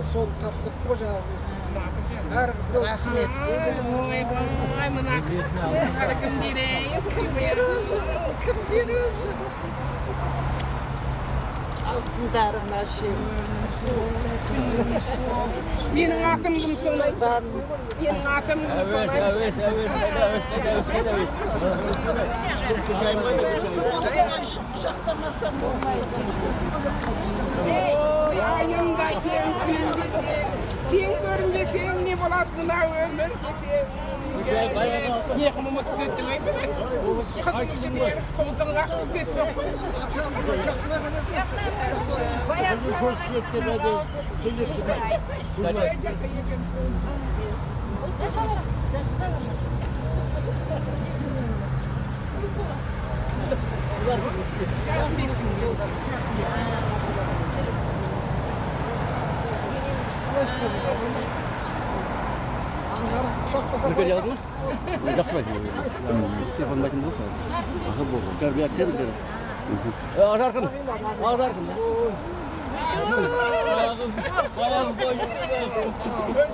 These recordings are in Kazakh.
Сол тапсырыпты ғой жаңағы әрбір рахмет. Ой, мына кім берейін, кім бересің? Алтындарыңа шейін. Менің атым кім солай? Менің атым кім солай? Құшақтамасам болмайды. Ой, айымда сен күлімдесең, сен көрінбесең не болады мына өмір десең. Не қылмысы көттің ай білді? Қызым жібер, қолдың ақсы көтті. Бірге жалды ма? Жақсы байтын телефон байтын болса. Ақы болған. Кәрбе әкте білдері. Жарқын. Жарқын.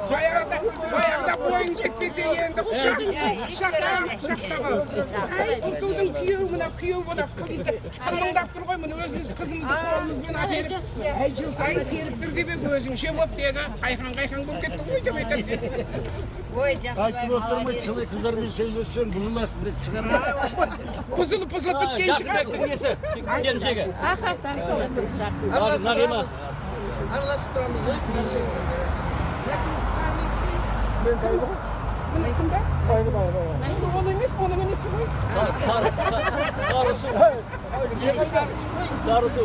Баяғыда бойың жетпесе енді құшақтаған. Күтудің күйеуі мына күйеу болып қылмыңдап тұр ғой, міне өзіміз қызымызды қолымызбен әперіп сайын келіп тұр деп өзіңше болып тегі қайқан болып кетті ғой деп айтады. Айтып отырмай, шылай қыздармен сөйлессең, бұзыласың деп шығармай. Бұзылып біткен шығар. Келіншегі. Араласып тұрамыз ғой, нәрселерден бері. Мен қайды ғой? Міне кімді? Қайды. Ол емес, оның інісі ғой. Сарысу. Сарысу.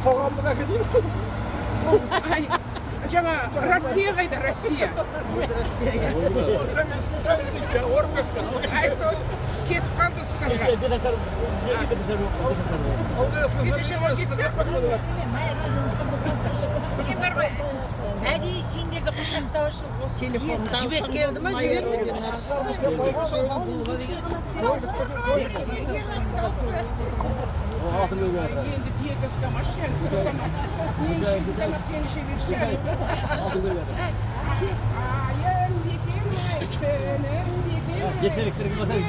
Қоғамдық академик қойдық. Жаңа Россия қайда, Россия? Ай, сол кетіп қалды сырға. Әдейі сендерді құшақтау үшін осы телефонда Жібек келді ма, жібек? Солға бұлға деген. Енді диета ұстамашы Айым бекемай, күнім бекемай. Есеріктерге басар.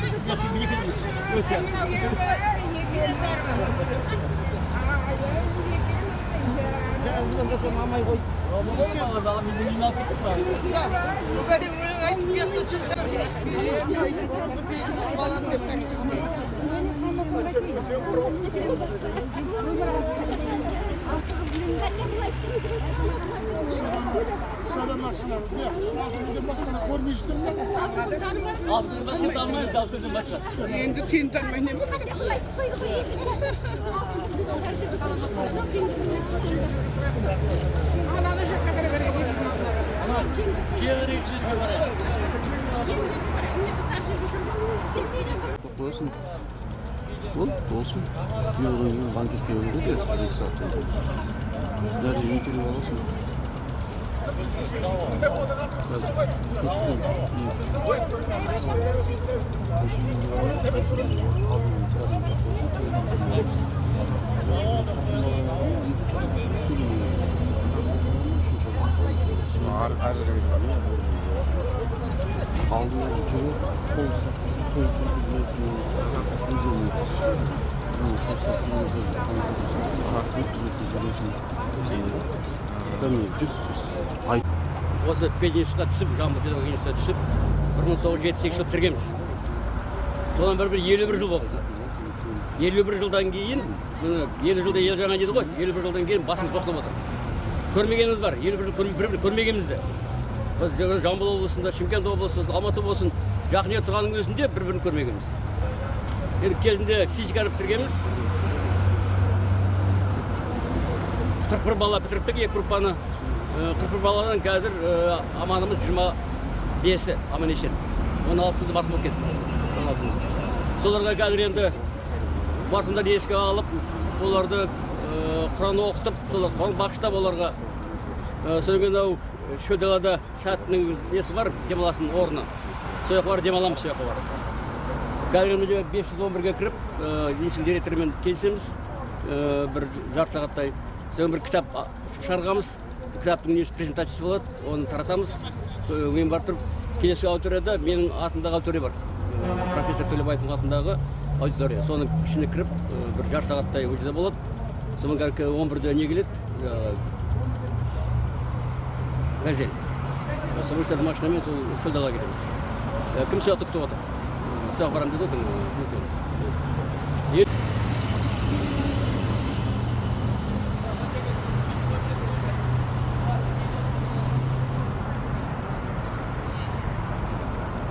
Жазбандасам амай ғой. Бұғали өлің айтып кетті шырқар. Бересіне айым болды, берес балам деп таксизге. Енді сен танымай не болды? Ананы жаққа қарай Olsun. Olsun. Yolun bankası yolunda da 2 saatte. Bizler iyi ki olasın. Ay осы пединститутқа түсіп, Жамбыл педагогика институтына түсіп, 1978 жылы бітіргенбіз. Содан бір 51 жыл болды. 51 жылдан кейін, 50 жылда ел жаңа дейді ғой, 51 жылдан кейін басымыз тоқтап отыр. Көрмегеніміз бар, 51 жыл көрмегенімізді. Біз Жамбыл облысында, Шымкент облысында, Алматы болсын, жақын ел тұрғанның өзінде бір-бірін көрмегенбіз. Енді кезінде физиканы бітіргенбіз. 41 бала бітіріптік, 2 группаны. 41 баладан қазір аманымыз 25-і аман есен. 16-мызды басым болып кетті. 16-мыз. Соларға қазір енді басымдан еске алып, оларды Құран оқытып, солар бақыштап оларға. Содан ау Шөлдалада сәтінің несі бар, демаласының орны. Сояққа бар, демаламыз сояққа бар. Қазір 511-ге кіріп, есім директорымен келісеміз. Бір жарты сағаттай. Содан бір кітап шығарғамыз. Кітаптың несі презентациясы болады, оны таратамыз. Мен бар тұрып, келесі аудиторияда менің атымдағы аудитория бар. Профессор Төлебаевтың атындағы аудитория. Соның ішіне кіріп, бір жарты сағаттай өтеде болады. Соның 11-де не келеді? Газель. Осы выставка машинамен сол далаға кетеміз. Кім сояқты күтіп отыр? Сояқ барам деді ғой.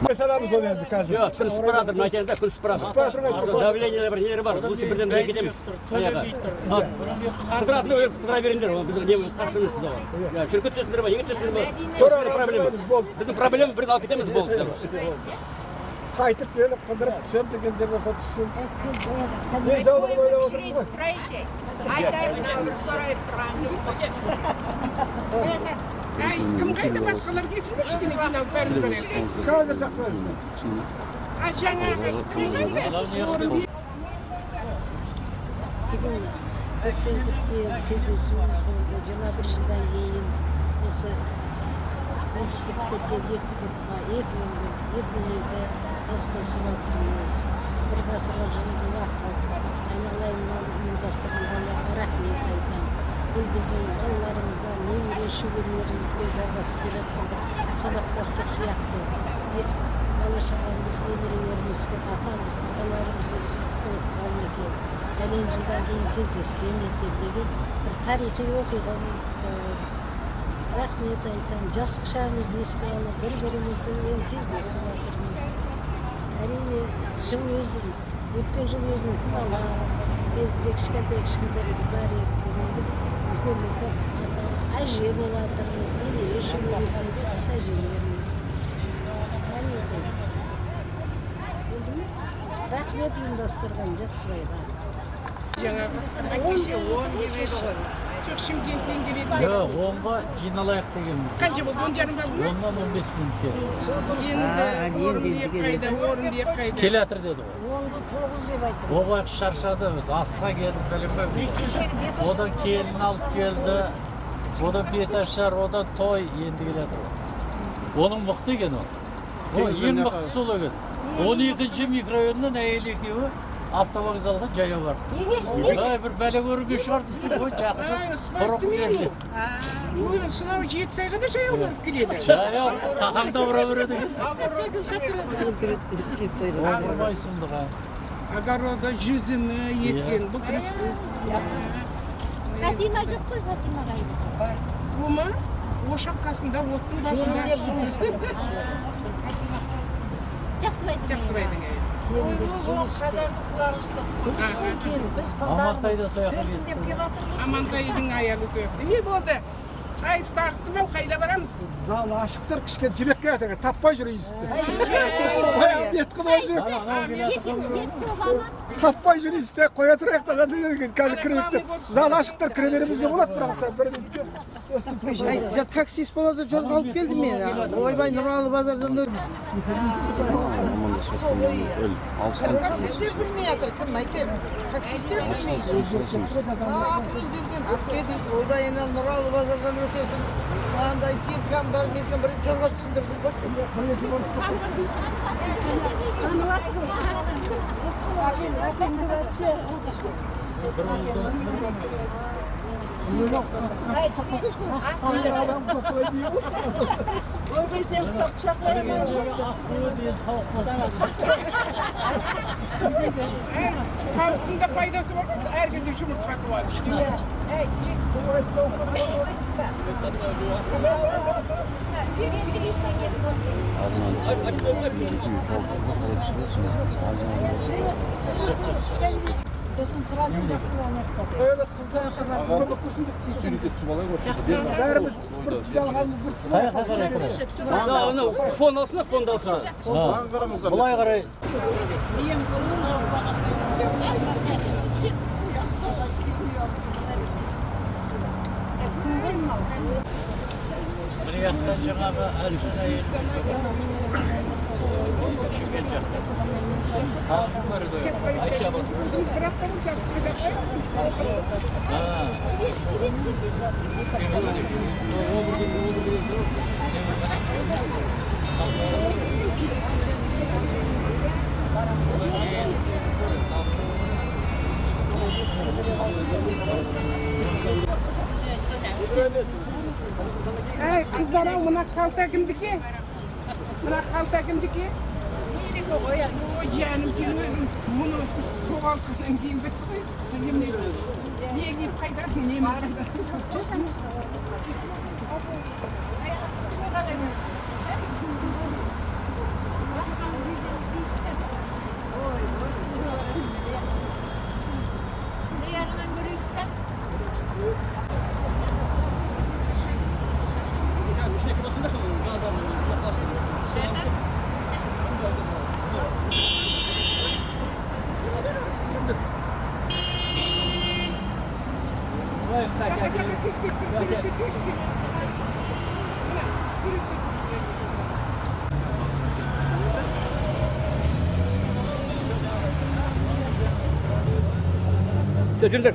Mesela bu yani kazı. Yok, kırıs paradır, makinede kırıs parası. Davleniyeler var, neleri var. Bu birden bir gidemiz. Kıtıratını öyle kıtıra verinler. Bizim neyimiz karşılığımız da var. Ya, şirket çeşitleri var, yeni çeşitleri var. Çok problem var. Bizim problemimiz bir alıp gidemiz bol. Kaytıp böyle kıdırıp düşen degenler olsa düşsün. Neyse olur böyle olur mu? Айтайын бір сұрайып тұрғанды қосып. Кім қайда басқалар келсін кішкене жиналып бәріміз көрейік. Kazı жақсы. Жаңағы кім қайда? Бүгін көптен күткен кездесуіміз болды. 21 жылдан кейін осы институтқа екі группа, екі бас қосып жатырмыз. Бір ғасырға жуық уақыт айналайымнан ұйымдастырған балаларға рахмет айтамын. Бұл біздің балаларымыздан немере шөберелерімізге жалғасып келетін сабақтастық сияқты. Бала шағамыз, немерелеріміз, атамыз, ағаларымыз өсімізді оқыған екен. Пәлен жылдан кейін кездескен екен деген бір тарихи оқиға болды. Рахмет айтамын. Жас шағымызды еске алып, бір-біріміздің кездесіп жатырмыз. Әрине, жыл өзім, өткен жыл өзінікі бала, кезінде кішкентай қыздар еді. Үлкен әже болатырмыз, немере шөбересінде әжелеріміз. Рахмет ұйымдастырған Жақсыбайға. Жаңағы 10 деп еді ғой. Жоқ Шымкенттен келеді. Yok, 10'ga жиналайық дегенбіз. Қанша болды? 10 жарым ба бұл? 10'dan 15 минутке. Енді орын деп қайда, орын деп қайда. Келатыр деді ғой. 10'du 9 деп айтты. Оғай шаршады біз. Асыға келдік бәлем. Одан келін алып келді. Одан бет ашар, одан той енді келатыр. Оның мықты екен ол. О, ең мықтысы ол екен. 12-ші микрорайоннан әйел екеуі автовокзалға жаяу бар. Неге? Бір бәле көруге шығардысың ғой, жақсы. Бұрық келді. Ой, сонау Жетісайға да жаяу барып келеді. Жаяу, қақаңда бұра береді екен. Ауырмайсыңды ға. Огорода жүзімі еккен. Бұл кіріс. Фатима жоқ қой, Фатима қайда? Бұма ошақ қасында, оттың басында. Жақсыбайдың әйелі. Біз Амантай да қыздарымыз сояққа төртін деп келіп жатырмыз. Амантайдың аяғы сояқты. Не болды? Ай, старысты ма, қайда барамыз? Zal aşıktır kışken cibek geldi. Tappa jürü isti. Yetkin oldu. Tappa jürü isti. Koyatır ektadan dedi. Kazi kreditte. Zal aşıktır kredilerimizge bulat bıraksa. Taksist болады жолға алып келдім мен. Ойбай Нұралы базардан да. Таксистер білмей жатыр, кім айтады? Таксистер білмейді. Ойбай енем Нұралы базардан өтесің. Андай фиркам бар, мен бір жолға түсіндірдім ғой. Sanki adam toplayı değil mi? Orada sen kısa bıçaklayamazsın. Tavukun da faydası var. Herkes de yumurta hakkı var işte. Kesin çıralı жақсы болмақ. Öyle kızlar haber kuruluklusun da bәріміз бір жалғанымыз бір Ya onu fon alsana, fon da alsana. Бұлай қарай. Bir yaktan жаңағы әлші Ayşe bak. Kızlara buna kalta kimdiki? Buna kalta kimdiki? O canım sen özün bunu çok altından giyin be. Yemin ediyorum. Niye giyip kaydarsın? Niye mi kaydarsın? Götürdür.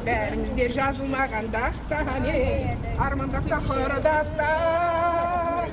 Bärimizde жазылмаған дастан армандақта қыры дастан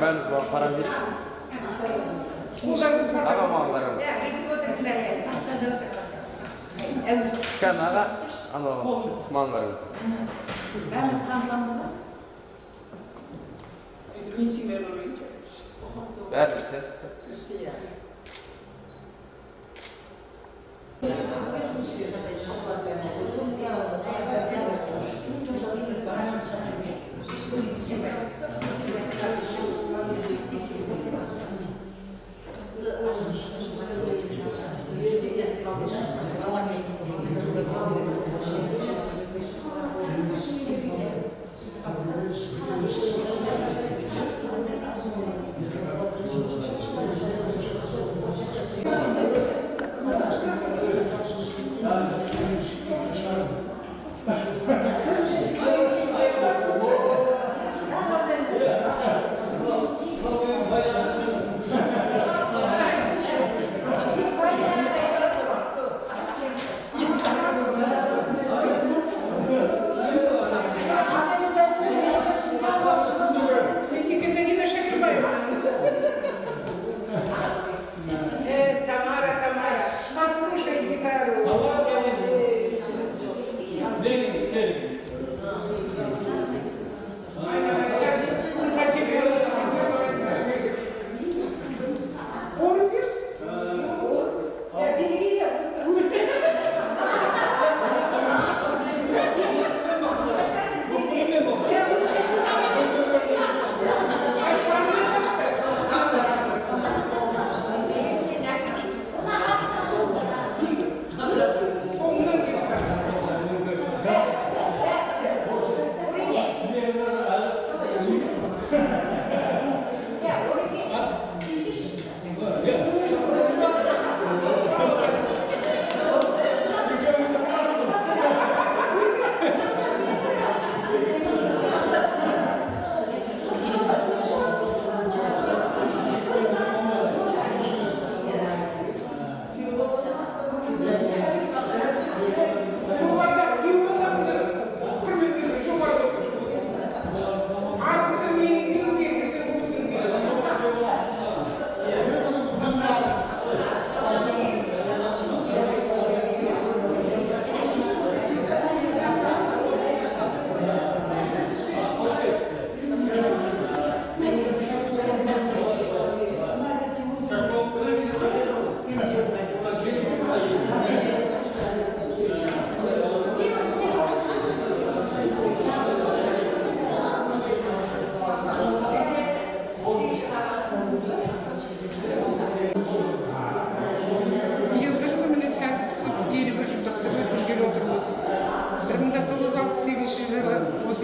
Ben para bir. Aga mallarım. Kan aga mallarım.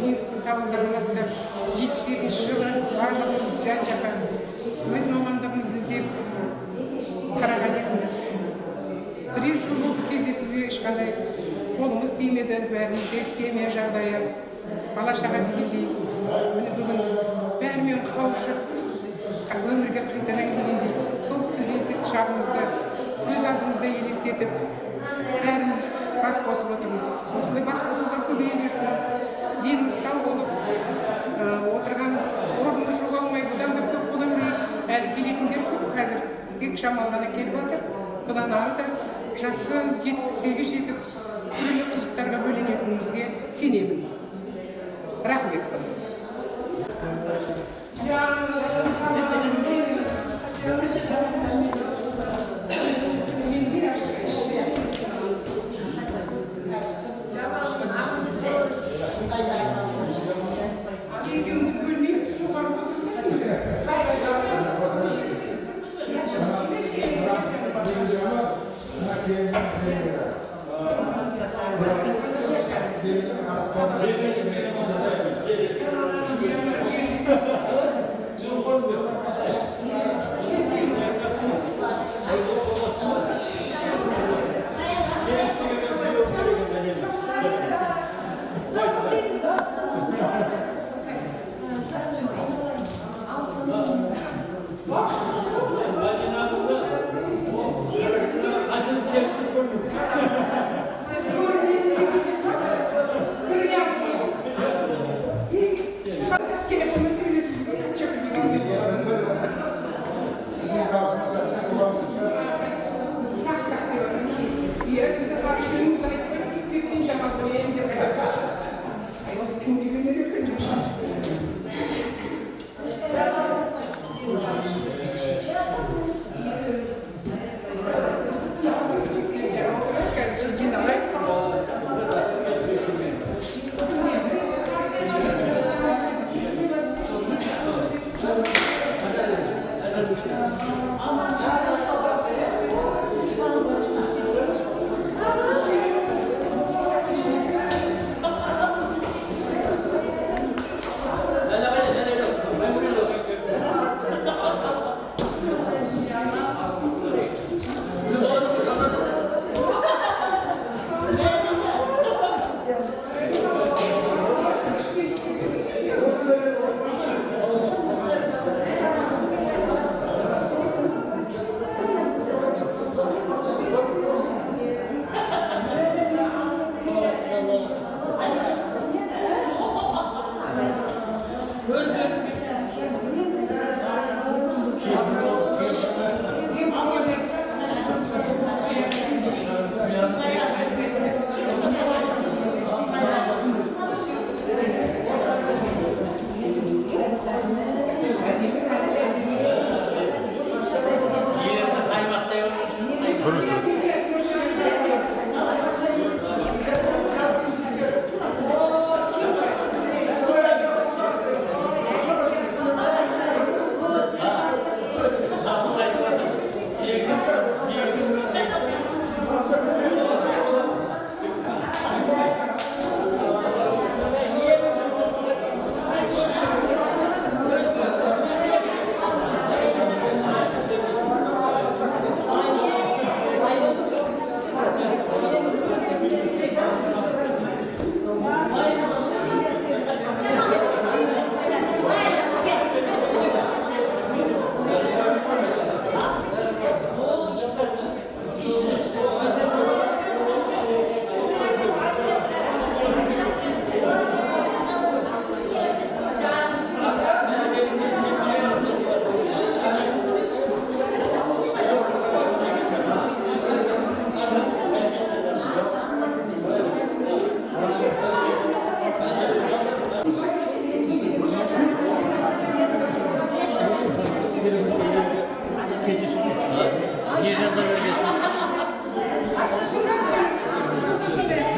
осы институт қабылдаған аттар 72-ші жылы барлығымыз жан-жаққа өз мамандығымызды іздеп қараған едіңіз. Бірер жыл болды кездесуге ешқандай қолымыз тимеді, бәрімізде семья жағдайы, бала-шаға дегендей. Міне бүгін бәрімен қауышып, өмірге қайтадан келгендей, сол студенттік шағымызды көз алдымызда елестетіп, бәріміз бас қосып отырмыз. Осындай бас қосулар көбейе берсін. Деніміз сау болып, отырған орнымыз жоғалмай, бұдан да көп бола берейік. Әлі келетіндер көп, қазір тек шамалы ғана келіп жатыр. Бұдан ары да жақсы жетістіктерге жетіп, түрлі қызықтарға бөленетінімізге сенемін. Рахмет.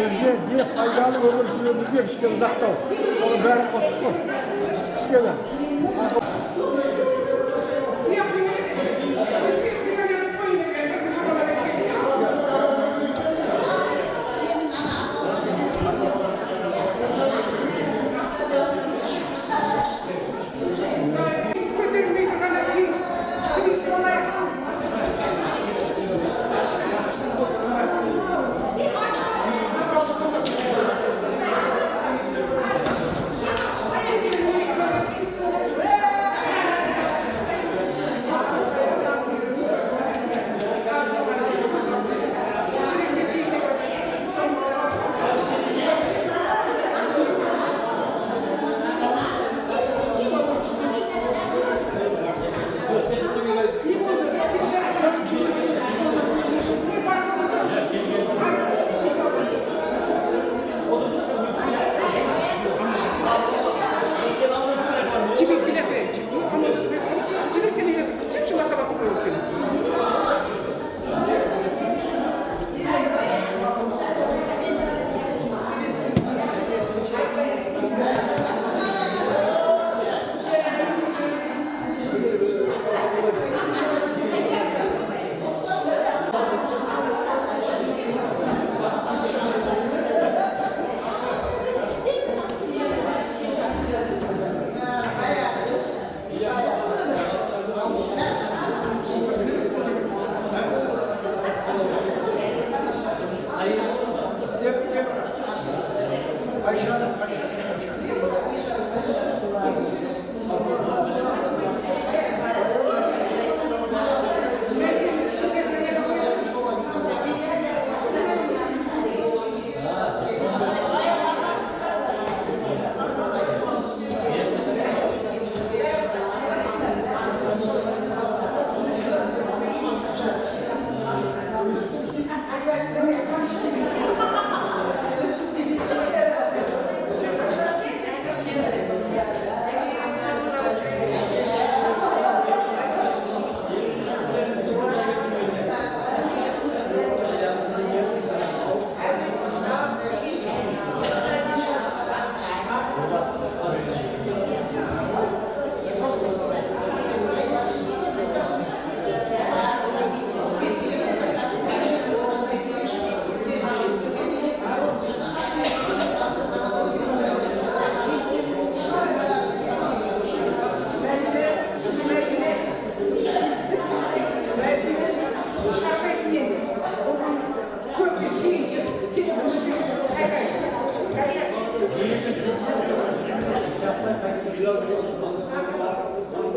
Бізге не пайдалы өмір сүруімізге кішкене ұзақтау. Соны бәрін қостық қой. Кішкене.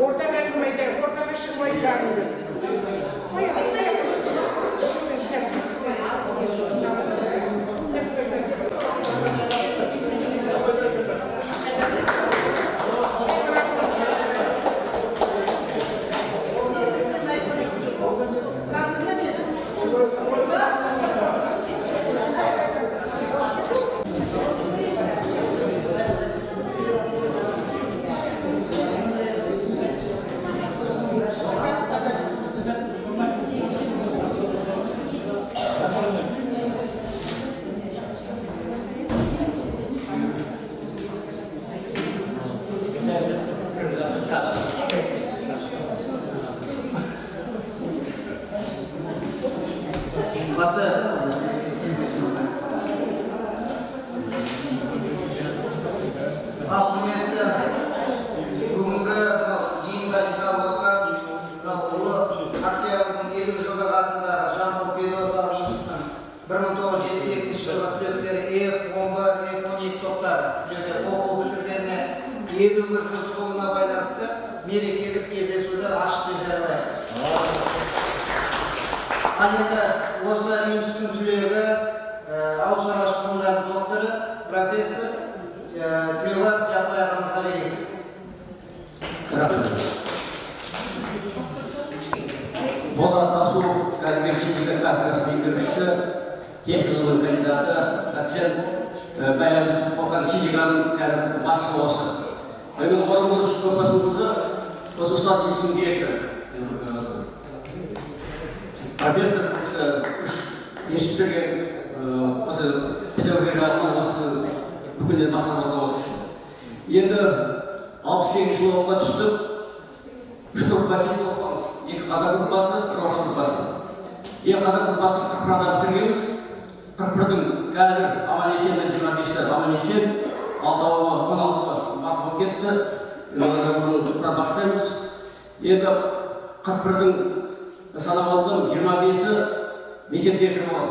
Ortaga kılmaydı, ortaga şişmayı zarında. Құрметті бүгінгі жиынға жиналып отқан ұлы Октябрьдің 50 жылдығы атындағы жамбыл педагогикалық институтының 1972 жылғы түлектері F-10, F-12 топтары оқу бітіргеніне 51 жыл толуына байланысты мерекелік кездесуді ашық деп жариялайық. Ал енді осы институттың түлегі ауыл шаруашылық ғылымдарының докторы профессор Тілеуат Жасай ағамызға берейік. Болат Тасу кәсіби физика кафедрасының меңгерушісі, техниканың кандидаты, доцент, баяғыда оқыған физиканың қазіргі басшысы осы. Менің орнымыз көпбасымызды осы ұстаз институтының директоры. Профессор ешітшіге осы педагогиканың осы бүкінден мақсатында осы. Енді 68 жылы оқуға түстік, 3 группа физика оқымыз. 2 қазақ группасы, 1 орыс группасы. Ең қазақ группасы 40 адам бітіргенбіз. 41-дің қазір аман-есен 25-і аман-есен, 6-ы 16-ы бақыт болып кетті. Бұны бақыттаймыз. Енді 41-дің санап алсам 25-і мектепте кіріп алған.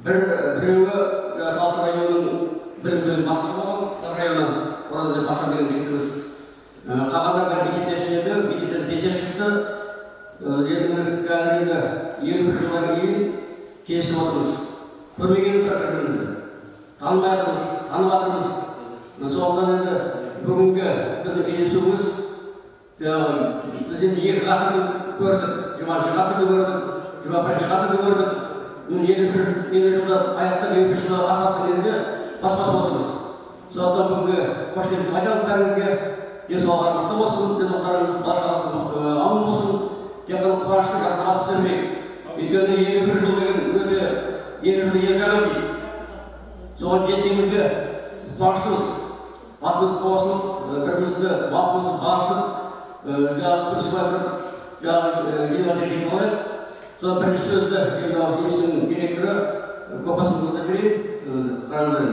Біреуі Талсы районының білім бөлімі бастығы болған, районнан оралда Асан деген жігітіміз. Қалғандар бір мектепте істеді, мектептен пенсия шықты. Енді қазір 21 жылдан кейін келісіп отырмыз. Көрмегеніміз бір-бірімізді. Танымай жатырмыз, танып жатырмыз. Сондықтан енді бүгінгі біздің кездесуіміз біз енді 2 ғасырды көрдік, 20 ғасырды көрдік, 21 ғасырды көрдік. 51 жылда аяқтап 51 жылда арбасқан кезде баспасып отырмыз. Сондықтан бүгінгі қош келдіңіз айтамыз бәріңізге. Денсаулығыңыз мықты болсын, денсаулықтарыңыз баршалықтың аман болсын. Тек қана қуанышты жасқа алып жүрмейік. Өйткені 51 жыл деген өте ел жылды ел жаңа дейді. Соған жеткенімізге қуаныштымыз. Басымыз қосылып, бірімізді бақымызды басып, дұрыс айтып, жиналып кетіп алайық. Содан бірінші сөзді енді институттың директоры көпбасымызға берейін. Рахмет.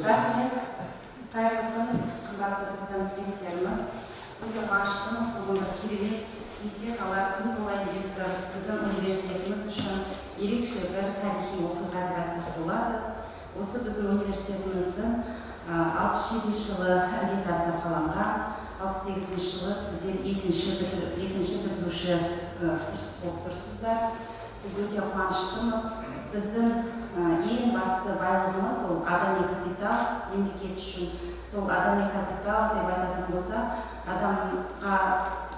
Рахмет. Қайырлы күн, қымбатты біздің студенттеріміз. Өте қуаныштымыз бүгінгі керемет естелік күн болайын деп тұр. Біздің университетіміз үшін ерекше бір тарихи оқиға деп айтсақ болады. Осы біздің университетіміздің 67 жылы іргетасы қаланған, 68 жылы сіздер екінші бітіруші курс болып тұрсыздар. Біз өте қуаныштымыз. Біздің ең басты байлығымыз ол адами капитал, мемлекет үшін. Сол адами капитал деп айтатын болса, адамға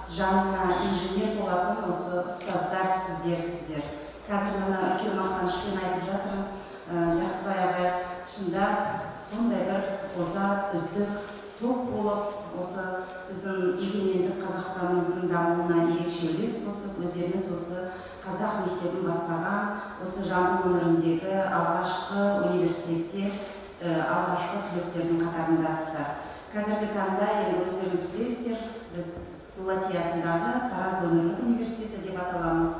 жанына инженер болатын осы ұстаздар сіздер. Қазір мына үлкен мақтанышпен айтып жатырмын. Жақсыбай ағай шында сондай бір озат, үздік топ болып, осы біздің егеменді Қазақстанымыздың дамуына ерекше үлес қосып, өздеріңіз осы қазақ мектебін бастаған, осы Жамбыл өңіріндегі алғашқы университетте алғашқы түлектердің қатарындасыздар. Қазіргі таңда енді өздеріңіз білесіздер, біз Дулати атындағы Тараз өңірлік университеті деп аталамыз.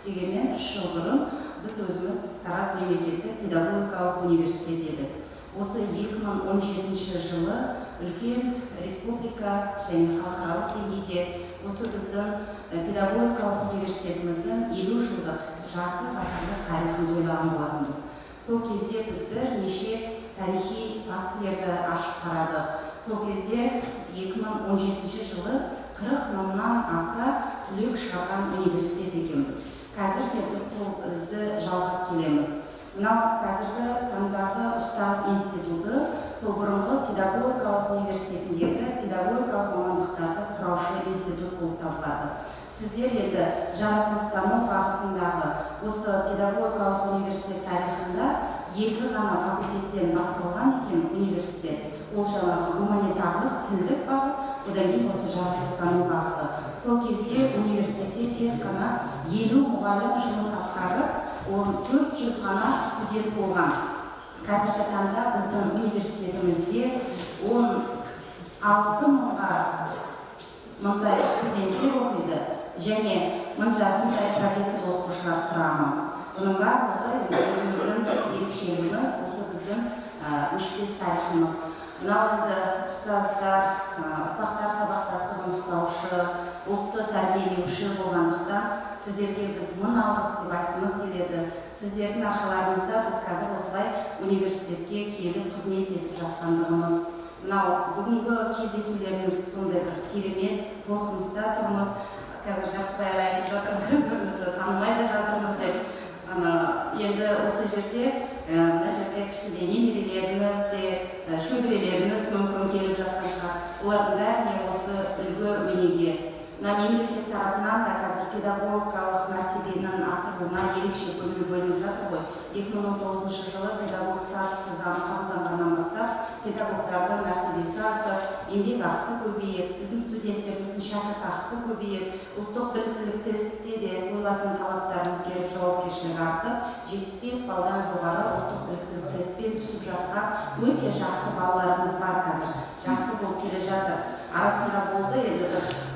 Дегенмен 3 жыл бұрын біз өзіміз Тараз мемлекеттік педагогикалық университет едік. Осы 2017 жылы үлкен республика және халықаралық деңгейде осы біздің педагогикалық университетіміздің 50 жылдық жарты ғасырлық тарихын тойлаған болатынбыз. Сол кезде біз бірнеше тарихи фактілерді ашып қарады. Сол кезде 2017 жылы 40 мыңнан аса түлек шығарған университет екенбіз. Қазір де біз сол ізді жалғап келеміз. Мынау қазіргі таңдағы ұстаз институты сол бұрынғы педагогикалық университетіндегі педагогикалық мамандықтарды құраушы институт болып табылады. Сіздер енді жаратылыстану бағытындағы осы педагогикалық университет тарихында екі ғана факультеттен басталған екен университет. Ол жаңағы гуманитарлық, тілдік бағыт, одан кейін осы жаратылыстану бағыты. Сол кезде университетте тек қана 50 мұғалім жұмыс атқарып, 400 ғана студент болған. Қазіргі таңда біздің университетімізде 16 мыңдай студенттер оқиды және 1000-жарымдай профессор оқытушылар құрамы. Бұның барлығы өзіміздің ерекшелігіміз, осы біздің өшпес тарихымыз. Мынау енді ұстаздар, ұрпақтар сабақтастығын ұстаушы, ұлтты тәрбиелеуші болғандықтан сіздерге біз мың алғыс деп айтқымыз келеді. Сіздердің арқаларыңызда біз қазір осылай университетке келіп қызмет етіп жатқандығымыз. Мынау бүгінгі кездесулеріңіз сондай бір керемет, толқыныста тұрмыз. Қазір Жақсыбай айтып жатыр, бір-бірімізді танымай да жатырмыз деп. Енді осы жерде, мына жерде кішкене немерелеріңіз де, шөберелеріңіз мүмкін келіп жатқан шығар. Олардың бәріне осы үлгі өнеге. Мемлекет тарапынан да қазір педагогикалық мәртебенің асырылуына ерекше көңіл бөлініп жатыр ғой. 2019 жылы педагог статусы заңы қабылданғаннан бастап педагогтардың мәртебесі артып, еңбек ақысы көбейіп, біздің студенттеріміздің шәкірт ақысы көбейіп, ұлттық біліктілік тестте де қойылатын талаптар өзгеріп, жауапкершілік артып, 75 балдан жоғары ұлттық біліктілік тестпен түсіп жатқан өте жақсы балаларымыз бар қазір. Жақсы болып келе жатыр. Арасында болды, енді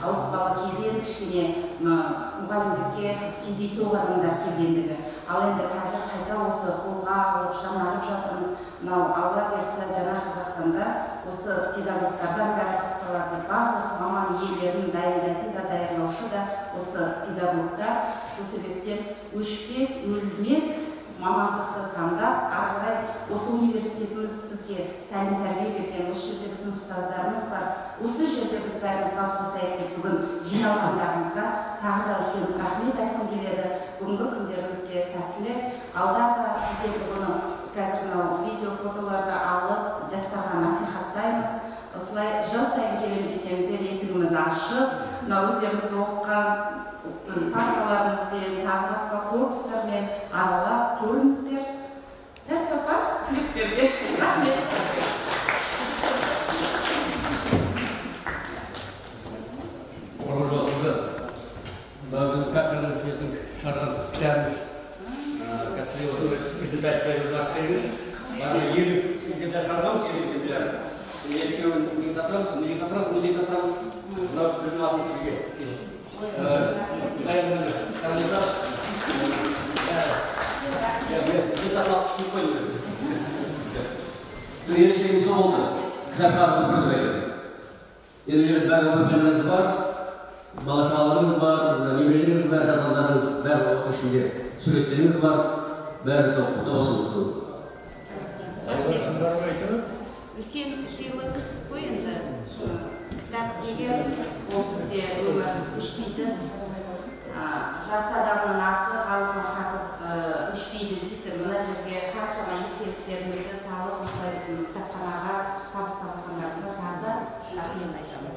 ауыспалы кезең кішкене мұғалімдікке кездейсоқ адамдар келгендігі. Ал енді қазір қайта осы қолға алып, жаңарып жатырмыз. Мынау алла берсе жаңа Қазақстанда осы педагогтардан бәрі басталады. Барлық маман иелерін дайындайтын да даярлаушы да осы педагогтар. Сол себептен өшпес, өлмес мамандықты таңдап, ары қарай осы университетіміз бізге тәлім-тәрбие берген, осы жерде біздің ұстаздарымыз бар. Осы жерде біз бәріміз бас қосайық деп бүгін жиналғандарыңызға тағы да үлкен рахмет айтқым келеді. Бүгінгі күндеріңізге сәттілік. Алда да біз енді бұны қазір мынау видео фотоларды алып жастарға насихаттаймыз. Осылай жыл сайын келем десеңіздер есігіміз ашық. Мынау өздеріңіз оқыған парталарыңызбен, тағы басқа корпустармен аралап көріңіздер. Сәт сапар түлектерге рахмет. Біз кафедраны сөзін шығарған кітабымыз кәсіби осы презентацияны жақтыңыз. Еліп мектепте қарғамыз керектемдер. Екеуін неге тапырамыз. Мынау біздің атымыз сізге. Ерекшелігі сол болды. Кітапхананы көрдік айтады. Енді бәрі өміріңіз бар, бала-шағаларыңыз бар, немерелеріңіз бар, жазғандарыңыз бәрі осы ішінде суреттеріңіз бар, бәрі сол құтты болсын. Үлкен сыйлық қой енді. Кітап деген ол бізде өмір өшпейді. Жас адамның аты ғалымның хаты өшпейді дейді. Мына жерге қаншама естеліктеріңізді салып, осылай біздің кітапханаға табыстап жатқандарыңызға тағы да рахмет айтамын.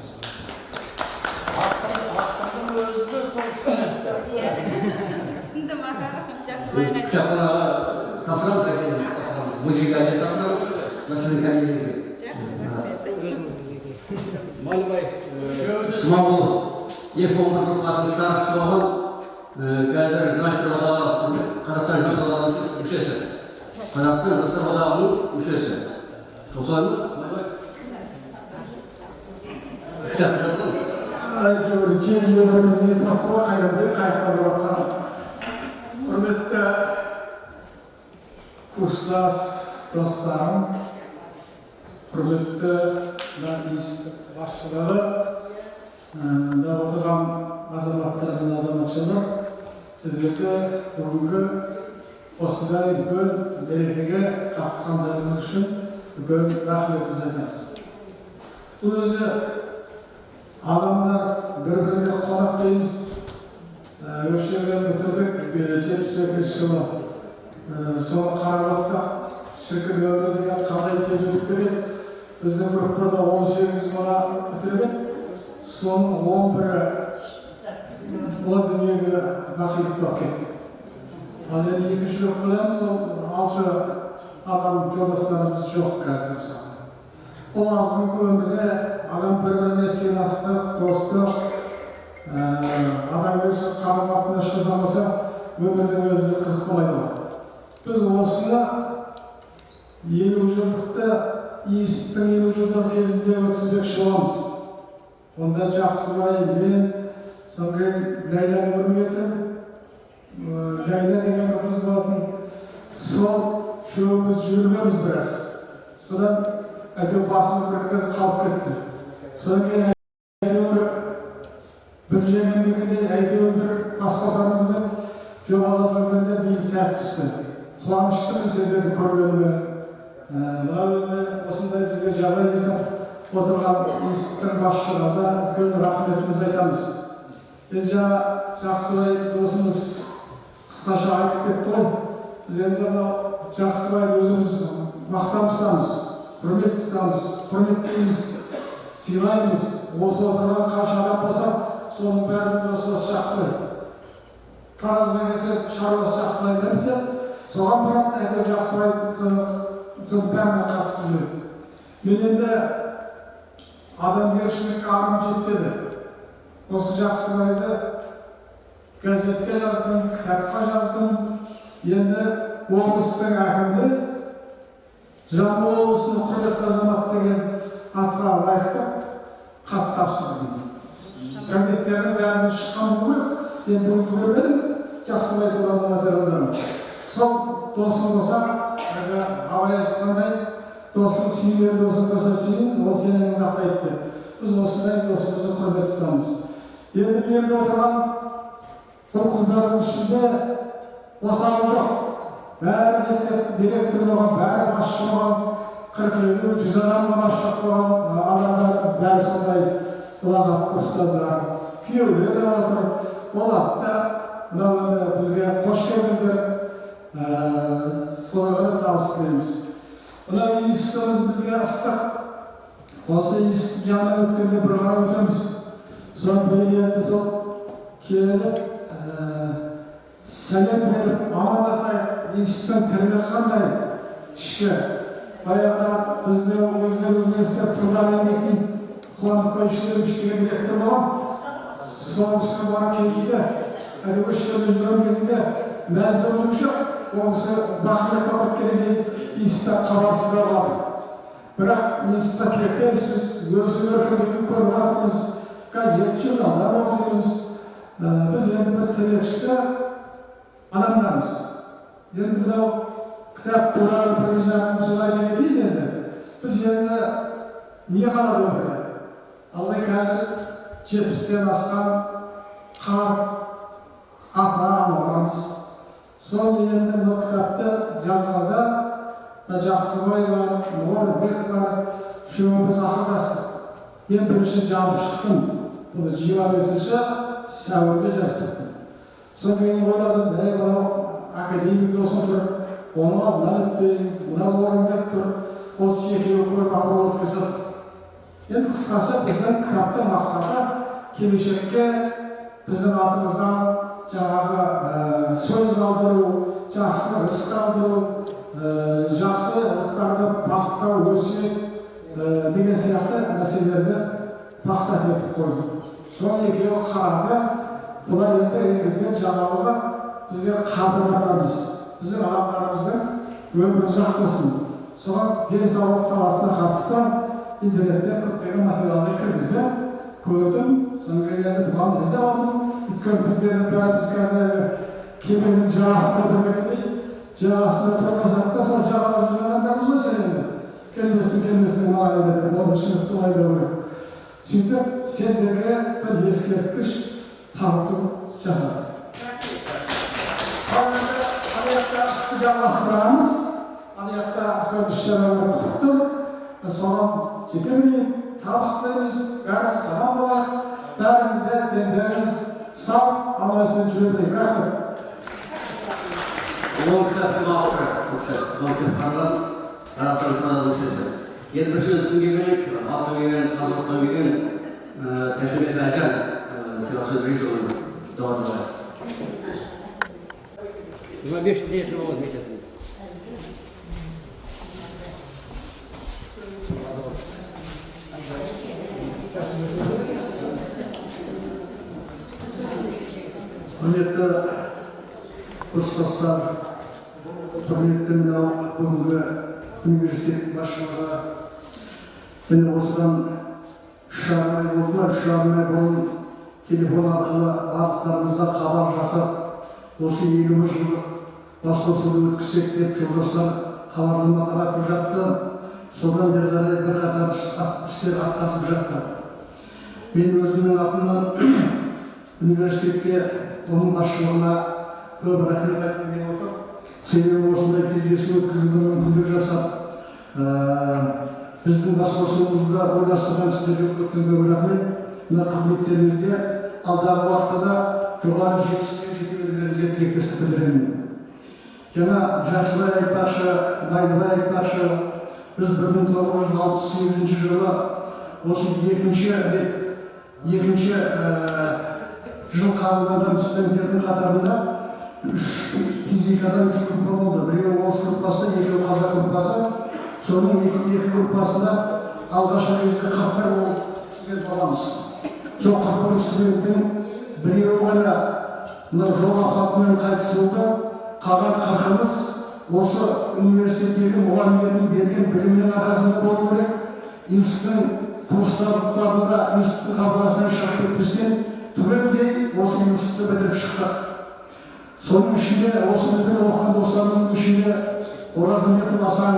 Аттардың өзі де сол түсіндім аға, Жақсыбай айтты. Кітапханаға тапсырамыз, музейге тапсырамыз, сіздің кабинетіңізге. Малыбай Смағұл, 2010 группасының старшысы болған, қазір жастар одағының Қазақстан жастар одағының мүшесі. Қазақстан жастар одағының мүшесі. Солай ма? Малыбай? Кітап жаздым. Әйтеуір жеңгелеріміздің етмасыға қайырып жатқан құрметті курстас достарым, құрметті институт басшылары, да отырған азаматтар мен азаматшалар, сіздерге бүгінгі осындай үлкен мерекеге қатысқандарыңыз үшін үлкен рахметімізді айтамыз. Бұл өзі адамдар бір-біріне қонақ дейміз. Өшірген бітірдік 78 жылы. Соны қарап отырсақ, шіркін өмір деген қандай тез өтіп кетеді. Біздің группада 18 бала бітірген, соның 11-і бұл дүниеге бақилық болып кетті. Ал енді екінші группадамыз, ол 6 адам жолдастарымыз жоқ қазір мысалы. Ол азғын өмірде адам бір-біріне сыйластық, достық, адамгершілік қарым-қатынас жасамаса, өмірдің өзінде қызық болмайды ғой. Біз осыны 50 жылдықты иістің 50 жылдығы кезінде өткізбекші боламыз. Онда Жақсыбай, мен, содан кейін Ләйләні көрмей отырмын. Ләйлә деген қызымыз болатын. Сол үшеуміз жүрмеміз біраз. Содан әйтеуір басымыз біріктіріп қалып кетті. Содан кейін әйтеуір бір жеңген дегенде әйтеуір бір басқосарымызды жобалап жүргенде биыл сәт түсті. Қуаныштымын сендерді көргеніме. Мынау енді осындай бізге жағдай жасап отырған институттың басшылығына үлкен рахметімізді айтамыз. Енді жаңа Жақсыбай досымыз қысқаша айтып кетті ғой. Біз енді мынау Жақсыбайды өзіміз мақтан тұтамыз, құрмет тұтамыз, құрметтейміз, сыйлаймыз. Осы отырған қанша адам болса, соның бәрінің досы Жақсыбай. Таразға келсе шаруасы Жақсыбайда бітті. Соған барады, әйтеуір Жақсыбай соның бәріне қатысты жүреді. Мен енді адамгершілік арым жетпеді. Осы Жақсыбайды газетке жаздым, кітапқа жаздым. Енді облыстың әкіміне Жамбыл облысының құрметті азамат деген атқа лайықтап хат тапсырдым. Газеттердің бәріне шыққан көріп, енді бүгін көрмедім, Жақсыбай туралы материалдарын. Сол досым болса, абай айтқандай, досым сүймер досым болса сүйін, ол сенің мақтайды. Біз осындай досымызды құрмет тұтамыз. Енді бұл жерде отырған бұл қыздардың ішінде осалы жоқ. Бәрі мектеп директор болған, бәрі басшы болған, 47 100 адам басшылық болған адамдар бәрі сондай ұлағатты ұстаздар. Күйеулер де отыр, оларды да мынау бізге қош келдіңдер. Соларға да табыс тілейміз. Мынау институтымыз бізге ыстық. Осы институт жағынан өткенде бір қарап өтеміз. Соң белгіленді сол келіп, сәлем беріп, амандасайық. Институттың тірегі қандай ішкі. Баяғыда бізде өздеріңізбен істеп тұрған еңбектің Қуандықбай Шүлеровичтегі директор болған. Соның үстіне барып кезінде, әдебиет жүрген кезінде мәз болып жүруші. Ол кісі бақылық қабат келген институтта хабарсыз қалды. Бірақ институтта келгенбіз, біз өркендігін көріп жатырмыз, газет, журналдар оқимыз. Біз енді бір тілекші адамдармыз. Енді мынау кітап туралы бір жағын сөз айта кетейін енді. Біз енді не қалады өмірде? Алдай қазір 70-тен асқан қарт ата-аналарымыз. Соны енді бұл кітапты жазғанда Жақсыбай бар, Нұрбек бар, үшеуміз ақылдастық. Мен бірінші жазып шықтым. Бұл 25-ші сәуірде жазып шықтым. Содан кейін ойладым, мынау академик досым тұр, оны алдынан өтпейін, мынау Орынбек тұр, осы екеуі көріп ақыл жасадық. Енді қысқасы біздің кітаптың мақсаты келешекке біздің атымыздан жаңағы сөз қалдыру, жақсы іс қалдыру, жақсы ұлттарды бақыттау, өсиет деген сияқты мәселелерді мақсат етіп қойдық. Соның екеуі қарады, бұлар енді енгізген жаңалығы бізге қадірланамыз. Біздің адамдарымыздың өмірі ұзақ болсын. Соған денсаулық саласына қатысты интернеттен көптеген материалды кіргізді, көрдім. Содан кейін енді бұған риза болдым. Өйткені біздердің бәріміз қазір кеменің жағасында тұрмағандай, жағасында тұрмасақ та сол жағалап жүрген адамдармыз ғой сен енді. Келмесін маған деп, оны шындықты ойлау керек. Сөйтіп, сендерге бір ескерткіш таныту жасадық. бастағанбыз. Ана жақта үлкен іс-шаралар күтіп тұр. Соған жете білейік, табыс тілейміз, бәріміз тамам болайық, бәріміз де дендеріміз сау, аман-есен жүре білейік. Рахмет. Ол кітаптың авторы, ол кітапханадан Қазақстан мүшесі. Енді бір сөз кімге берейік, Астан келген, Қазақтан келген Тәсімбет Әлжан сыйлық сөз берейік, оны доғармалайық. 25 жыл болды мектептің. Құрметті курстастар, құрметті мынау бүгінгі университеттің басшылығы, міне осыдан 3,5 ай болды ма, 3,5 ай бұрын телефон арқылы барлықтарымызға хабар жасап, осы 20 жылдық басқосуды өткізсек деп жолдастар хабарлама таратып жатты. Содан бері қарай бірқатар істер атқарылып жатты. Мен өзімнің атымнан университетке, оның басшылығына көп рахмет айтқым келіп отыр. Себебі осындай кездесу өткізуге мүмкіндік жасап, біздің басқосуымызда ойластырған сіздерге көп рахмет. Мына қызметтеріңізде алдағы уақытта жоғары жетістікке жете берулеріңізге тілектестік білдіремін. Жаңа Жақсылай айтпақшы, Майлыбай айтпақшы, біз 1968 жылы осы екінші жыл қабылданған студенттердің қатарында 3 физикадан 3 группа болды. Біреуі орыс группасы, екеуі қазақ группасы. Соның екі группасында алғашқы кезде 41 болып студент боламыз. Сол 41 студенттің біреуі ғана мына жол апатынан қайтыс болды. Қалған 40-ымыз осы университеттегі мұғалімдердің берген білімнің арқасында болу керек. Институттың курстарында институттың қабырғасынан шығып кетпестен түгелдей осы институтты бітіріп шықтық. Соның ішінде осы біздің оқыған достарымыздың ішінде Оразымбетов Асан,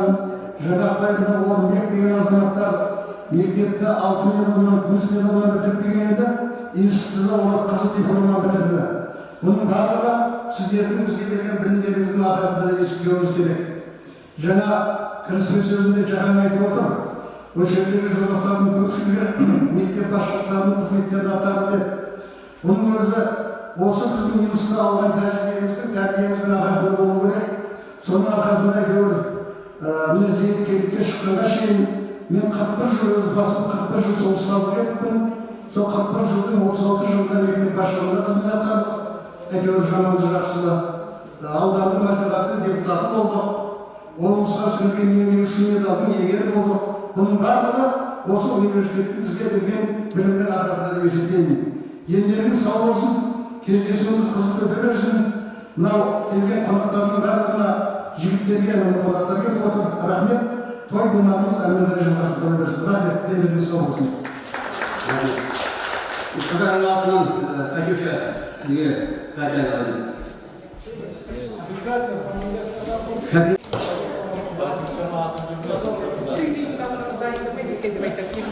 Жаңақбай Орынбек деген азаматтар мектепті 6 медалмен, күміс медалмен бітіріп келген еді, институтта олар қызыл дипломмен бітірді. Бұның барлығы сіздердің бізге берген білімдеріңіздің арқасында деп есептеуіміз керек. Жаңа кіріспе сөзінде Жахан айтып отыр. Осы жердегі жолдастардың көпшілігі мектеп басшылықтарының қызметтерін атқарды деп. Бұның өзі осы біздің институтта алған тәжірибеміздің арқасында болу керек. Соның арқасында әйтеуір міне зейнеткерлікке шыққанға шейін мен 41 жыл өз басым 41 жыл сол ұстаздық етіппін. Сол 41 жылдың 36 жылында мектеп басшылығында қызмет атқардық. Әйтеуір жаманды жақсылы аудандық мәслихаттың депутаты болдық. Облысқа сіңірген еңбегі үшін медалдың иегері болдық. Бұның барлығы осы университеттің бізге берген білімнің арқасында деп есептеймін. Елдеріңіз сау болсын, кездесуіміз қызықты өте берсін. Мынау келген қонақтардың барлығына жігіттерге, қонақтар келіп отыр. Рахмет. Той думамыз әлемдері жалғастыра берсін. Рахмет. Елдеріңіз сау болсын. Қазақтың атынан Катюша сізге Катя алады. Сөйлейтін тамызымыз дайындамай өткен деп айтып едім.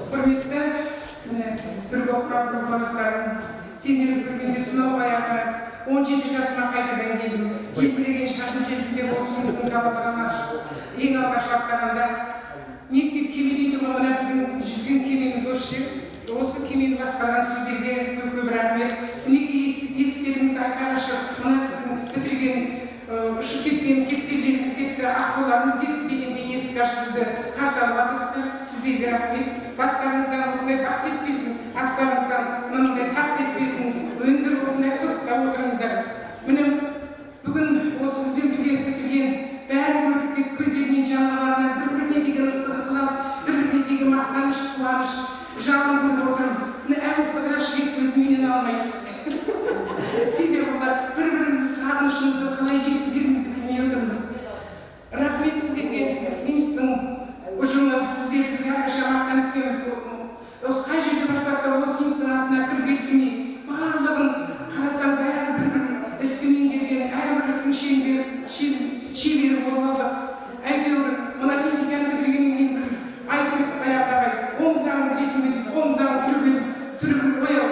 Құрметті түркі оққан группаластарым, сендерді көргенде сонау баяғы 17 жасыма қайтадан келдім. Желбіреген шашым желбіреп осы институттың қабатынан ең алғаш аттағанда мектеп кеме дейді ғой, мына біздің жүзген кемеміз осы жер. Осы кемені басқарған сіздерге көп рахмет. Мінекей есіктеріңізді айқара ашып, мына біздің бітірген ұшып кеткен кептерлеріміз кетті, аққуларымыз кетті дегенде есікті ашып бізді қарсы алып жатырсыздар. Сіздерге рахмет. Бастарыңыздан осындай бақ кетпесін, астарыңыздан мынандай тақ кетпесін, өндір осындай қызықта отырыңыздар. Міне бүгін осы студенттерге бітірген бәрін көрдік деп көздерінен жанарларынан бір-біріне деген ыстық ықылас, бір-біріне деген мақтаныш, қуаныш, жағын көріп отырмын. Міне әуестік шекті өзіменен алмайды. Себебі олар бір-бірімізді сағынышымызды қалай жеткізерімізді білмей отырмыз. Рахмет сіздерге, институттың ұжымы, сіздерді біз әрқашан мақтан түсеміз. Осы қай жерге барсақ та осы институттың атына кіріп келгенде барлығын қарасам бәрі бір-бір істі меңгерген, әрбір істің шебері болып алдық. Әйтеуір мына физиканы бітіргеннен кейін бір айтып өтіп баяғыдағы оң заңын ресімдедік, оң заңын түрігі ояу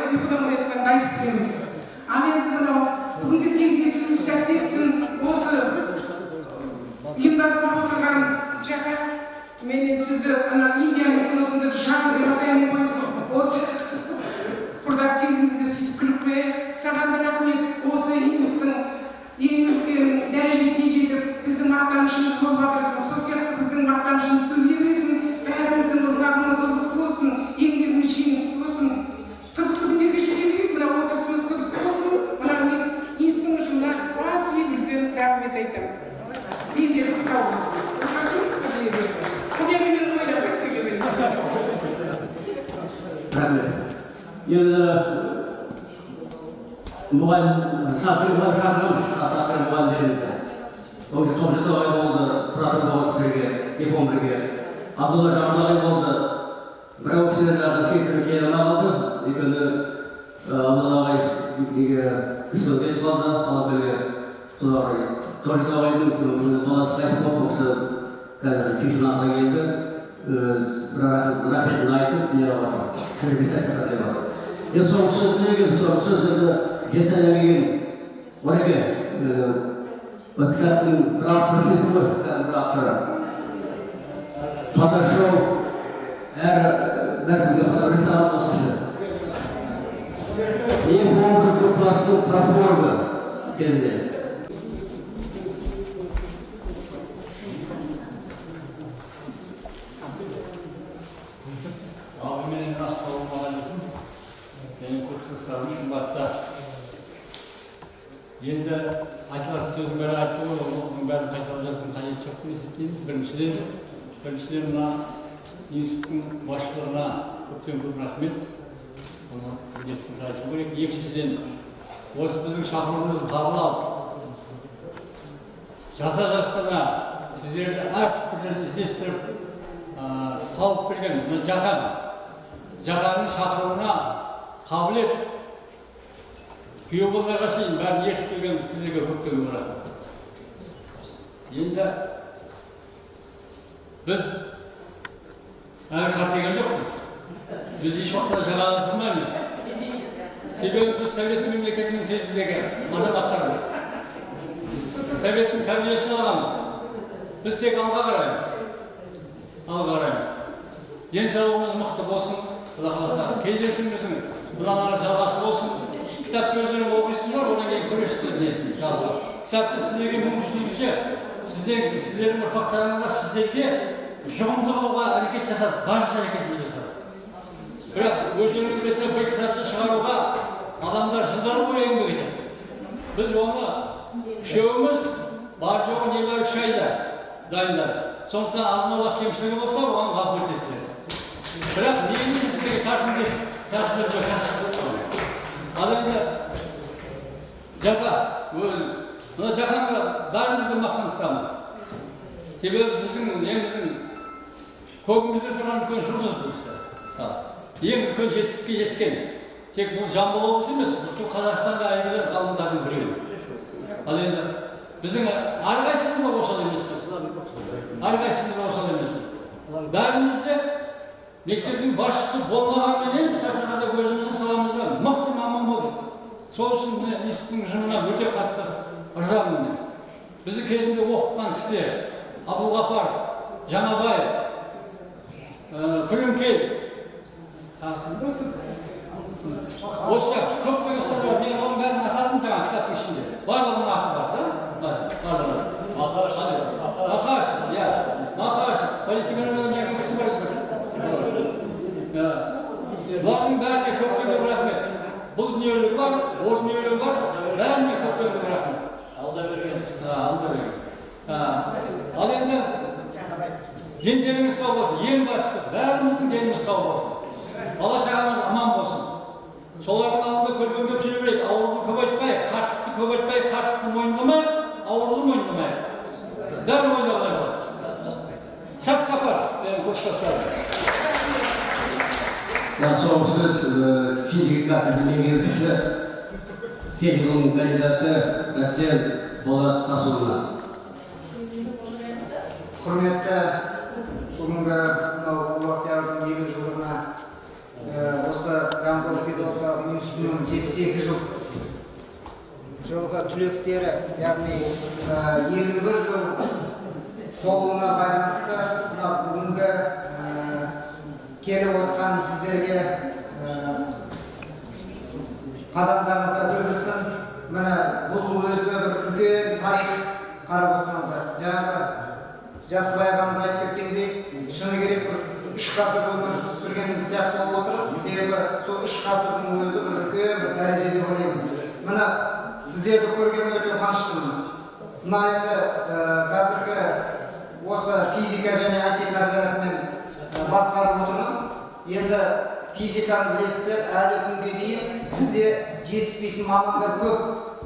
айтып келеміз. Ал енді мынау бүгінгі кездесуіміз сәтті өтсін. Осы ұйымдастырып отырған жақа мен сізді Индияның киносында Жако деп атаймын ғой. Осы құрдас кезімізде сөйтіп күліп қояйық. Саған да рахмет. Осы индустың ең үлкен дәрежесіне жетіп біздің мақтанышымыз болып жатырсың. Сол сияқты біздің мақтанышымыз көбейе берсін. Бәріміздің ұрпағымыз ұлысты болсын, еңбегіміз жемісті болсын. Қызықты күндерге жете берейік. Мына отырысымыз қызықты болсын. Мына мен институт ұжымына бас иіп үлкен рахмет айтамын. Дендеріңіз сау болсын. Отырысымыз көбейе берсін. Құдайға мен ойлап бір сөйлеген. Рахмет. Енді шақырымыз мұғалімдерімізді. Ол Тоқжетау болды, Құратыр Боғасберге, Ефомберге. Абдулла Жамалай болды. Бірақ өксілерді секторы келем алды. Екені Абдуллағай үстілгес болды. Алаберге Тоқжетауайдың баласы қайсы болып осы қазір чемпионатқа келді. Рахметін айтып, не алады. Сәрбесәсі қасай барды. Енді соңғы сөздерді жетелеген ореге кітаптың бір авторы ғой, бір авторы. Фотошоу бәрімізге фотографиялар қосышы. Ең болғы көпбасының профорғы кезінде. Менің ассалаумағалейкум. Менің курсыстарым қымбатта. Енді айтылар сөздің бәрі айтты ғой, оның бәрін қайталаудың қажеті жоқ деп есептеймін. Біріншіден мына институттың басшылығына көптен көп рахмет. Оны міндетті айту керек. Екіншіден, осы біздің шақыруымызды қабылдап, жастарына сіздерді әр пікірлерді іздестіріп, салып берген Жақанның шақыруына қабілет күйеу болмайға шейін бәрін ертіп келген сіздерге көптен рахмет. Енді біз әлі қартайған жоқпыз. Біз еш уақытта жаңалықтырмаймыз. Себебі біз Совет мемлекетінің кезіндегі азаматтармыз. Советтің тәрбиесін алғанбыз. Біз тек алға қараймыз. Денсаулығымыз мықты болсын, Құда қаласа. Кездесуіміздің бұдан ары жалғасы болсын. Кітапты өздерің оқисыңдар, одан кейін көресіздер несін жалғасы. Кітапты сіздерге мүмкіншілігінше, сіздердің ұрпақтарыңызға сіздерге жұғымды қылуға әрекет жасады, барынша әрекет жасады. Бірақ өздеріңіз білесіздер, бір кітапты шығаруға адамдар жылдар бойы еңбек етеді. Біз оны үшеуіміз бар жоғы небәрі 3 айда дайындадық. Сондықтан алдын-ала кемшілігі болса, оған ғафу етесіздер. Бірақ негізі сіздерге тартымды жасады. Ал енді мына Жақанға бәрімізді мақтан тұтамыз. Себебі біздің көгімізде тұрған үлкен жұлдыз бұл кісі. Ең үлкен жетістікке жеткен. Тек бұл Жамбыл облысы емес, бүкіл Қазақстанға әйгілі ғалымдардың біреуі. Ал енді біздің әрқайсымызда осал емеспіз. Бәрімізде мектептің басшысы болмағанменен сахнада өзіміздің саламызда мықты маман болдық. Сол үшін институттың ұжымына өте қатты ырзамын. Бізді кезінде оқытқан кісілер Абдулғапар, Жаңабай, Күреңкел, осы сияқты көп қойғыстар мен оның бәрін асадым жаңа кітаптың ішінде. Барлығының аты бар да? Мақаш, политиканың жаңа кісі бар. Бұлардың бәріне көптен көп рахмет. Бұл дүниелік бар, осы дүниелік бар, бәріне көптен көп рахмет. Алда берген. Ал енді дендеріңіз сау болсын, ең басты, бәріміздің деніміз сау болсын. Бала шағамыз аман болсын. Солардың алдында көлбеңдеп жүре берейік, ауруды көп айтпайық, қарттықты мойындамайық, ауруды мойындамайық. Бәрі ойлағылар бар. Сәт сапар, менің көштастарым. Соңғы сөз физика академия меңгерушісі, техникум кандидаты, доцент Болат Тасұлына. Құрметті бүгінгі ұлы октябрьдің 2 жылдығына осы осы Жамбыл педагогикалық институтының 72 жылғы түлектері, яғни 51 жыл толуына байланысты бүгінгі келіп отқан сіздерге қадамдарыңызға үлгісін. Міне бұл өзі бір үлкен тарих. Қарап отырсаңыздар, жаңағы Жасыбай ағамыз айтып кеткендей, шыны керек бір 3 ғасыр өмір сүрген сияқты болып отыр. Себебі сол 3 ғасырдың өзі бір үлкен бір дәрежеде ойлаймын. Міне сіздерді көргеніме өте қуаныштымын. Мына енді қазіргі осы физика және IT кафедрасымен басқарып отырмыз. Енді физиканы білесіздер, әлі күнге дейін бізде жетіспейтін мамандар көп,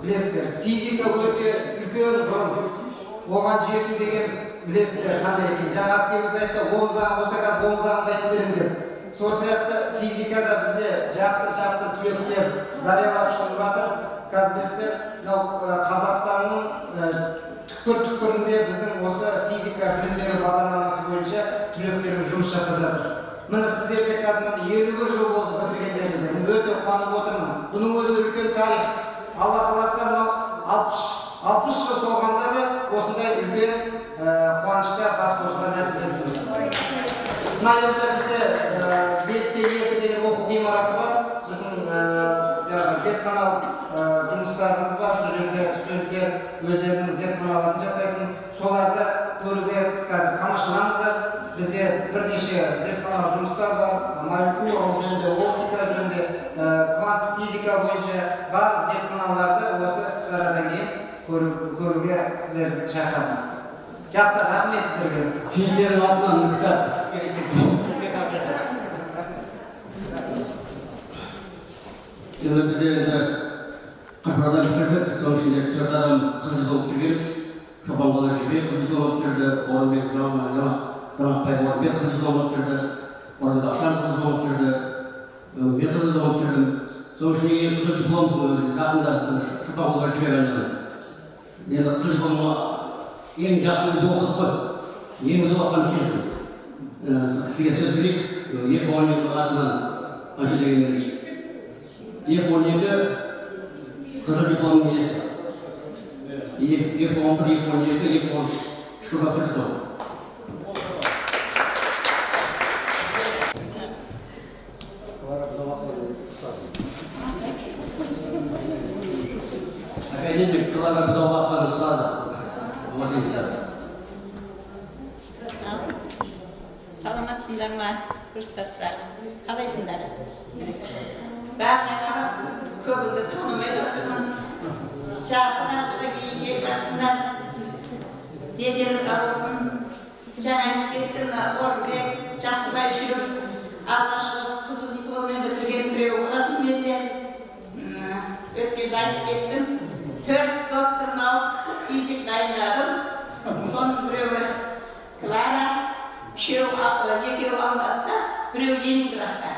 білесіздер. Физика өте үлкен ғылым. Оған жету деген білесіздер қандай екен. Жаңа әпкеміз айтты, Ом заңы болса қазір Ом заңын айтып беремін деп. Сол сияқты физикада бізде жақсы түлектер дариялап шығып жатыр. Қазір білесіздер, Қазақстанның түкпір-түкпірінде біздің осы физика білім беру бағдарламасы бойынша түлектеріміз жұмыс жасап жатыр. Міне сіздерде қазір 51 жыл болды бітіргендеріңізде. Мен өте қуанып отырмын. Бұның өзі үлкен тарих. Алла қаласа мынау 60 жыл толғанда да осындай үлкен қуанышта бас қосуға нәсіп етсін. Мына жерде бізде 5-2 деген оқу ғимараты бар. Біздің зертханалық жұмыстарымыз бар. Сол жерде студенттер өздерінің зертханаларын жасайтын. Соларды көруге қазір тамашалаңыздар. Бізде бірнеше зертханалық жұмыстар бар. Молекула жөнінде, оптика жөнінде, квант физика бойынша бар зертханаларды осы іс-шарадан кейін көруге сіздер шақырамыз. Жақсы, рахмет сіздерге. Жүздердің алдынан енді бізде қырқадан бітірдік, соның ішінде 4 адам қызыл болып жүргенбіз. Шопан бала жібек қызыл болып жүрді, Орынбек Жамақбай Орынбек қызыл болып жүрді, Орынбек Ақшан қызыл болып жүрді, мен қызыл болып жүрдім. Соның ішінде ең қызыл диплом жақында Шопан бала жібек айналды. Енді қызыл дипломға ең жақсы өзі оқыдық қой, ең өзі оқыған сенсің. Сізге сөз берейік, 2012 атынан Анша Шегенбердич. 2012 қызыл дипломның иесі. 2011, 2012, 2013 школға кірді. Академик Клара Бедовақова ұстады. Саламатсыңдар ма, курстастар? Қалайсыңдар? Бәріне қарап, көбінді танымай отырмын. Жарқын астыға кейін келіп жатсыңдар. Дендеріңіз ауылсын. Жаңа айтып кеттім, Орынбек, Жақсыбай үшеуміз алғашқы қызыл дипломмен бітірген біреу болатын менде. Өткенде айтып кеттім. 4 докторын алып физик дайындадым. Соның біреуі Клара, екеуі Алматыда, біреуі Ленинградта.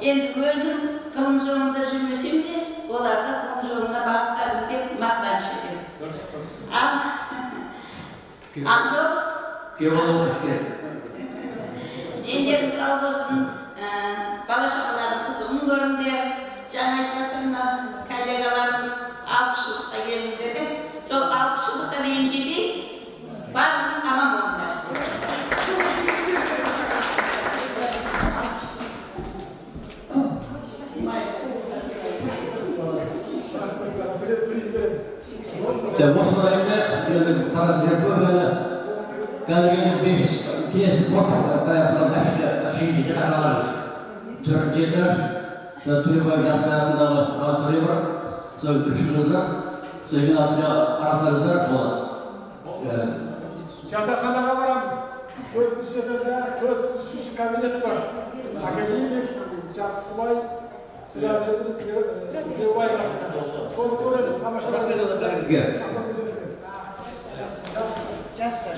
Енді өзім ғылым жолында жүрмесем де, оларды ғылым жолына бағыттадым деп мақтаныш етемін. Ендеріміз сау болсын, бала-шағалардың қызығын көріңдер. Жаңа айтып отырмын, коллегаларымыз 60 жылдықта келіңдер деп, сол 60 жылдықта деген жерде барлығын аман болыңдар. Осы орайда парадербөмені кәлгені 5 спорт әшейді қараларыз. 4-7 Төлебай жасбайатындағы лаборатория бар. Сол күшіңізді, сөйген атына арасаңыздар болады. Жатақханаға барамыз. 403 кабинет бар. Академик Жақсыбай Рахмет олар бәріңізге. Жақсы.